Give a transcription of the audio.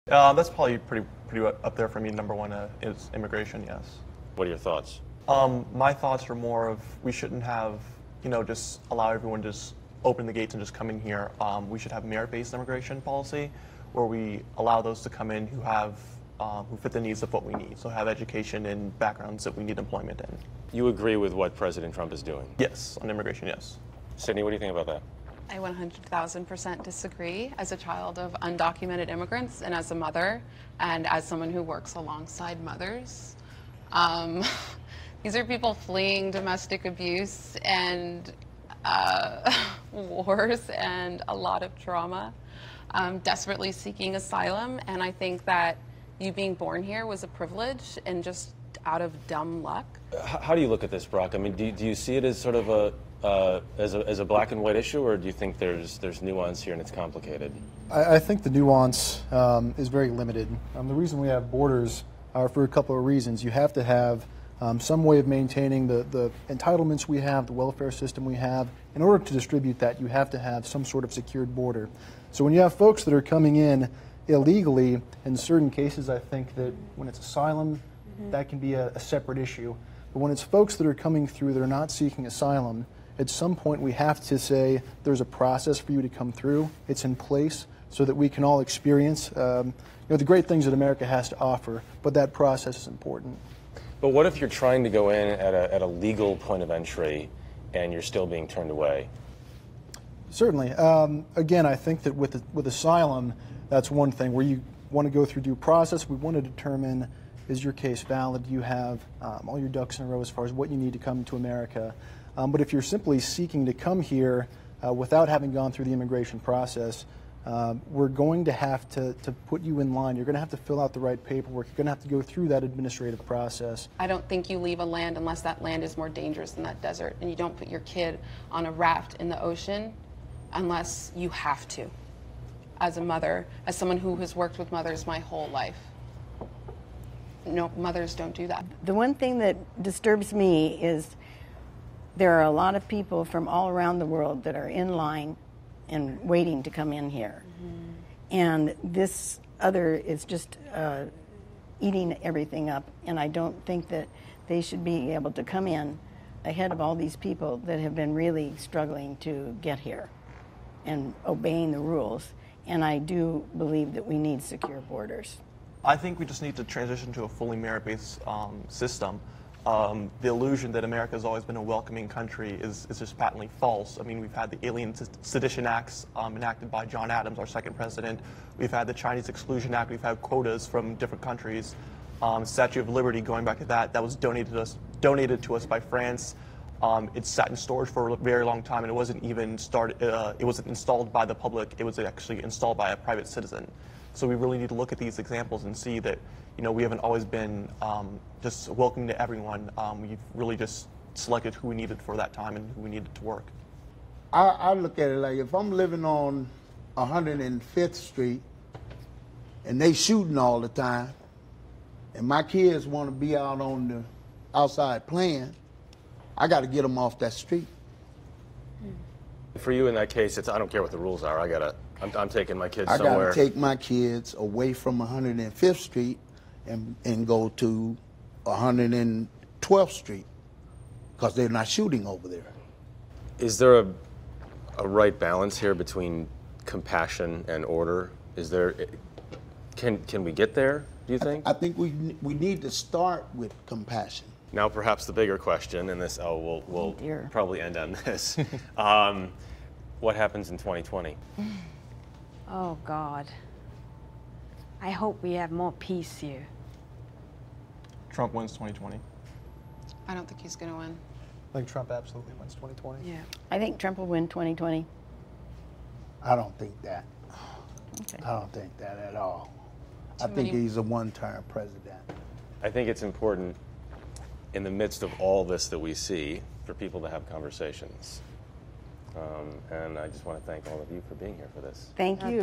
That's probably pretty up there for me. Number one is immigration. Yes. What are your thoughts? My thoughts are more of we shouldn't have, just allow everyone to just open the gates and just come in here. We should have merit-based immigration policy, where we allow those to come in who fit the needs of what we need. So have education and backgrounds that we need employment in. You agree with what President Trump is doing? Yes, on immigration. Yes. Sydney, what do you think about that? I 100,000% disagree. As a child of undocumented immigrants and as a mother and as someone who works alongside mothers, these are people fleeing domestic abuse and wars and a lot of trauma, desperately seeking asylum. And I think that you being born here was a privilege and just out of dumb luck. How do you look at this, Brock? I mean, do you see it as sort of as a black and white issue, or do you think there's nuance here and it's complicated? I think the nuance is very limited. The reason we have borders are for a couple of reasons. You have to have some way of maintaining the entitlements we have, the welfare system we have. In order to distribute that, you have to have some sort of secured border. So when you have folks that are coming in illegally, in certain cases, I think that when it's asylum, that can be a separate issue. But when it's folks that are coming through that are not seeking asylum, at some point we have to say there's a process for you to come through. It's in place so that we can all experience the great things that America has to offer, but that process is important. But what if you're trying to go in at a legal point of entry and you're still being turned away? Certainly. Again, I think that with asylum, that's one thing where you want to go through due process. We want to determine, is your case valid? Do you have all your ducks in a row as far as what you need to come to America? But if you're simply seeking to come here without having gone through the immigration process, we're going to have to put you in line. You're going to have to fill out the right paperwork. You're going to have to go through that administrative process. I don't think you leave a land unless that land is more dangerous than that desert. And you don't put your kid on a raft in the ocean unless you have to. As a mother, as someone who has worked with mothers my whole life. No, mothers don't do that. The one thing that disturbs me is there are a lot of people from all around the world that are in line and waiting to come in here. And this other is just eating everything up. And I don't think that they should be able to come in ahead of all these people that have been really struggling to get here and obeying the rules. And I do believe that we need secure borders. I think we just need to transition to a fully merit-based system. The illusion that America has always been a welcoming country is just patently false. I mean, we've had the Alien Sedition Acts enacted by John Adams, our second president. We've had the Chinese Exclusion Act. We've had quotas from different countries. Statue of Liberty, going back to that was donated to us by France. It sat in storage for a very long time, and it wasn't even it wasn't installed by the public. It was actually installed by a private citizen. So we really need to look at these examples and see that, we haven't always been just welcoming to everyone. We've really just selected who we needed for that time and who we needed to work. I look at it like if I'm living on 105th Street and they shooting all the time, and my kids want to be out on the outside playing, I got to get them off that street. For you in that case, I don't care what the rules are. I'm taking my kids somewhere. I got to take my kids away from 105th Street and go to 112th Street because they're not shooting over there. Is there a right balance here between compassion and order? Can we get there, do you think? I think we need to start with compassion. Now perhaps the bigger question, and this we'll probably end on this. What happens in 2020? Oh, God. I hope we have more peace here. Trump wins 2020. I don't think he's going to win. I think Trump absolutely wins 2020. Yeah. I think Trump will win 2020. I don't think that. Okay. I don't think that at all. I think he's a one-term president. I think it's important in the midst of all this that we see for people to have conversations. And I just want to thank all of you for being here for this. Thank you.